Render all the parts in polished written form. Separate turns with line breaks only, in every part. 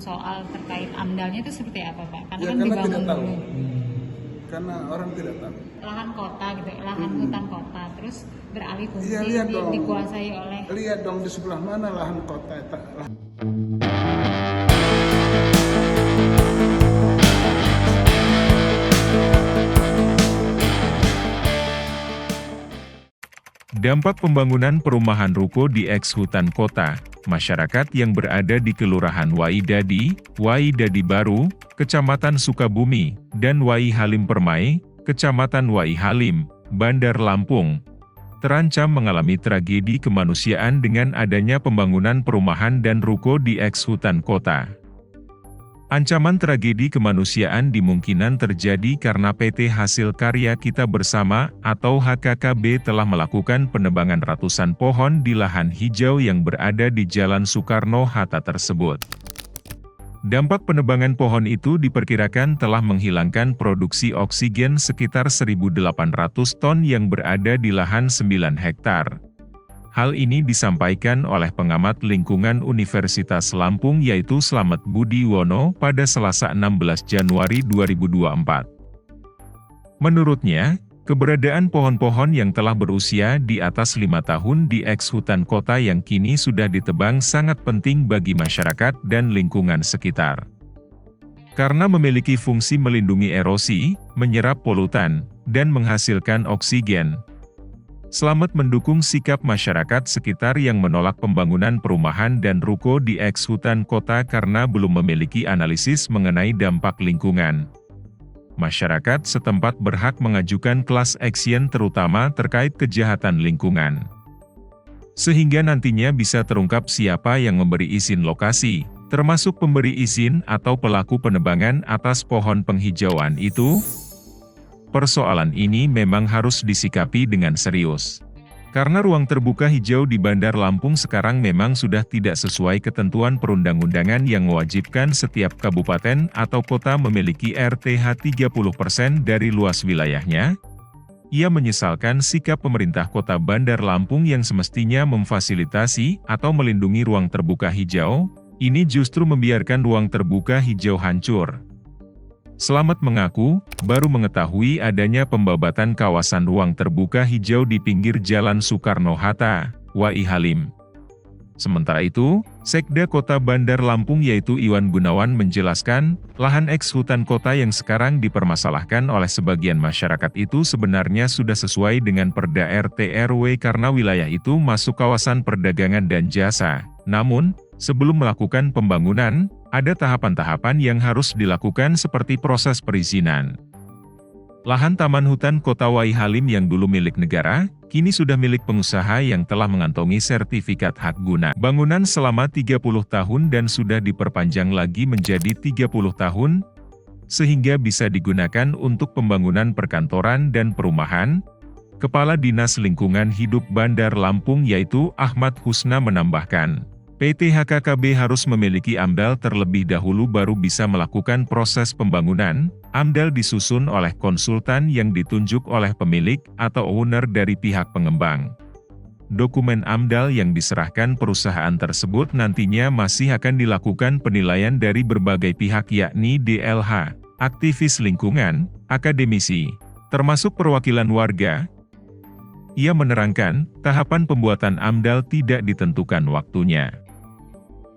Soal terkait AMDAL-nya itu seperti apa, Pak? Karena
Ya,
kan
karena
dibangun
tidak tahu.
dulu.
Karena orang tidak tahu.
Lahan kota gitu, lahan hutan kota, terus beralih fungsi
Iya, lihat dong.
dikuasai oleh.
Lihat dong di sebelah mana lahan kota.
Dampak pembangunan perumahan ruko di eks-hutan kota, masyarakat yang berada di Kelurahan Waidadi, Waidadi Baru, Kecamatan Sukabumi, dan Wai Halim Permai, Kecamatan Wai Halim, Bandar Lampung, terancam mengalami tragedi kemanusiaan dengan adanya pembangunan perumahan dan ruko di eks-hutan kota. Ancaman tragedi kemanusiaan dimungkinan terjadi karena PT Hasil Karya Kita Bersama atau HKKB telah melakukan penebangan ratusan pohon di lahan hijau yang berada di Jalan Soekarno-Hatta tersebut. Dampak penebangan pohon itu diperkirakan telah menghilangkan produksi oksigen sekitar 1.800 ton yang berada di lahan 9 hektar. Hal ini disampaikan oleh pengamat lingkungan Universitas Lampung yaitu Slamet Budiwono pada Selasa 16 Januari 2024. Menurutnya, keberadaan pohon-pohon yang telah berusia di atas 5 tahun di eks-hutan kota yang kini sudah ditebang sangat penting bagi masyarakat dan lingkungan sekitar. Karena memiliki fungsi melindungi erosi, menyerap polutan, dan menghasilkan oksigen. Slamet mendukung sikap masyarakat sekitar yang menolak pembangunan perumahan dan ruko di eks-hutan kota karena belum memiliki analisis mengenai dampak lingkungan. Masyarakat setempat berhak mengajukan class action terutama terkait kejahatan lingkungan. Sehingga nantinya bisa terungkap siapa yang memberi izin lokasi, termasuk pemberi izin atau pelaku penebangan atas pohon penghijauan itu. Persoalan ini memang harus disikapi dengan serius. Karena ruang terbuka hijau di Bandar Lampung sekarang memang sudah tidak sesuai ketentuan perundang-undangan yang mewajibkan setiap kabupaten atau kota memiliki RTH 30% dari luas wilayahnya. Ia menyesalkan sikap pemerintah kota Bandar Lampung yang semestinya memfasilitasi atau melindungi ruang terbuka hijau, ini justru membiarkan ruang terbuka hijau hancur. Slamet mengaku, baru mengetahui adanya pembabatan kawasan ruang terbuka hijau di pinggir Jalan Soekarno-Hatta, Wai Halim. Sementara itu, Sekda Kota Bandar Lampung yaitu Iwan Gunawan menjelaskan, lahan eks-hutan kota yang sekarang dipermasalahkan oleh sebagian masyarakat itu sebenarnya sudah sesuai dengan Perda RT RW karena wilayah itu masuk kawasan perdagangan dan jasa. Namun, sebelum melakukan pembangunan, ada tahapan-tahapan yang harus dilakukan seperti proses perizinan. Lahan Taman Hutan Kota Wai Halim yang dulu milik negara, kini sudah milik pengusaha yang telah mengantongi sertifikat hak guna bangunan selama 30 tahun dan sudah diperpanjang lagi menjadi 30 tahun, sehingga bisa digunakan untuk pembangunan perkantoran dan perumahan. Kepala Dinas Lingkungan Hidup Bandar Lampung yaitu Ahmad Husna menambahkan, PT HKKB harus memiliki AMDAL terlebih dahulu baru bisa melakukan proses pembangunan. AMDAL disusun oleh konsultan yang ditunjuk oleh pemilik atau owner dari pihak pengembang. Dokumen AMDAL yang diserahkan perusahaan tersebut nantinya masih akan dilakukan penilaian dari berbagai pihak yakni DLH, aktivis lingkungan, akademisi, termasuk perwakilan warga. Ia menerangkan, tahapan pembuatan AMDAL tidak ditentukan waktunya.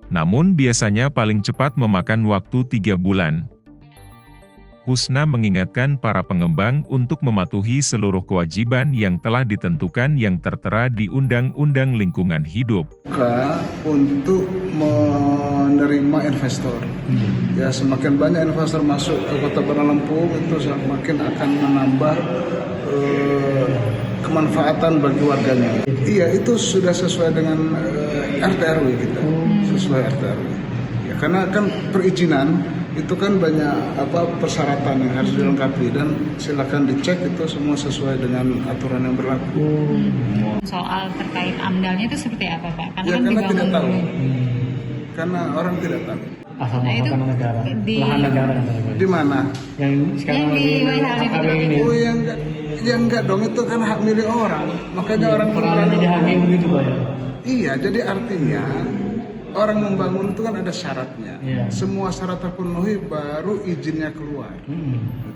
Namun biasanya paling cepat memakan waktu 3 bulan. Husna mengingatkan para pengembang untuk mematuhi seluruh kewajiban yang telah ditentukan yang tertera di Undang-Undang Lingkungan Hidup.
Untuk menerima investor. Ya, semakin banyak investor masuk ke Kota Bandar Lampung itu semakin akan menambah kemanfaatan bagi warganya. Iya, itu sudah sesuai dengan RT RW kita. Sesuai RT RW. Ya, karena kan perizinan itu kan banyak persyaratan yang harus dilengkapi dan silakan dicek itu semua sesuai dengan aturan yang berlaku.
Soal terkait AMDAL-nya itu seperti apa, Pak? Karena
Ya,
kan
karena tidak tahu.
dulu.
Karena orang tidak tahu.
Asal
Nah, itu
tanah negara,
di-
lahan negara.
Di mana?
Yang sekarang
Yang di
lagi
Wai Halim
AKB
itu.
ini.
Oh, yang enggak dong, itu kan hak milik orang. Makanya orang
Pernah dijahami begitu Pak ya?
Iya, jadi artinya orang membangun itu kan ada syaratnya.
Iya.
Semua syarat terpenuhi baru izinnya keluar.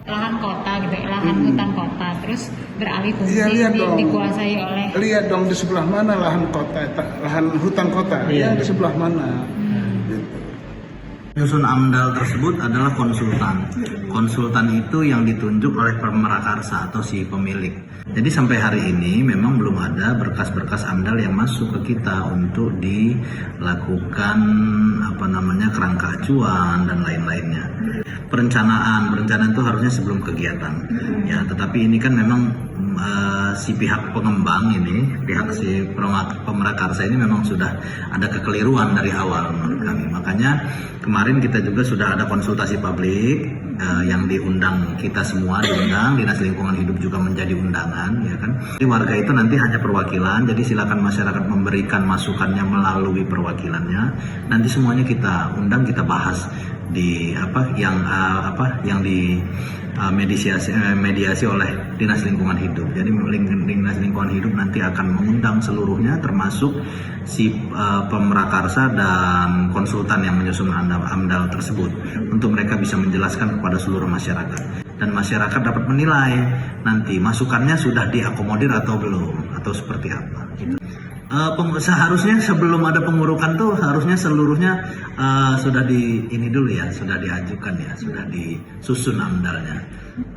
Lahan kota gitu, lahan hutan kota, terus beralih fungsi
Iya, lihat dong.
dikuasai oleh
Lihat dong di sebelah mana lahan kota, lahan hutan kota,
Iya.
yang di sebelah mana. Gitu.
Penyusun AMDAL tersebut adalah konsultan. Konsultan itu yang ditunjuk oleh pemrakarsa atau si pemilik. Jadi sampai hari ini memang belum ada berkas-berkas AMDAL yang masuk ke kita untuk dilakukan kerangka acuan dan lain-lainnya. Perencanaan itu harusnya sebelum kegiatan. Ya, tetapi ini kan memang si pihak pengembang ini, pihak si pemrakarsa ini memang sudah ada kekeliruan dari awal menurut kami. Makanya kemarin kita juga sudah ada konsultasi publik yang diundang, kita semua diundang, Dinas Lingkungan Hidup juga menjadi undangan, ya kan. Jadi warga itu nanti hanya perwakilan, jadi silakan masyarakat memberikan masukannya melalui perwakilannya. Nanti semuanya kita undang, kita bahas di yang di mediasi oleh Dinas Lingkungan Hidup. Jadi Dinas Lingkungan Hidup nanti akan mengundang seluruhnya, termasuk si pemrakarsa dan konsultan yang menyusun AMDAL tersebut, untuk mereka bisa menjelaskan kepada seluruh masyarakat, dan masyarakat dapat menilai nanti masukannya sudah diakomodir atau belum, atau seperti apa. Seharusnya sebelum ada pengurukan tuh harusnya seluruhnya sudah sudah diajukan ya, sudah disusun AMDALnya.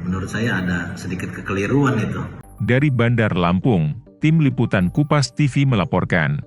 Menurut saya ada sedikit kekeliruan itu.
Dari Bandar Lampung, Tim Liputan Kupas TV melaporkan.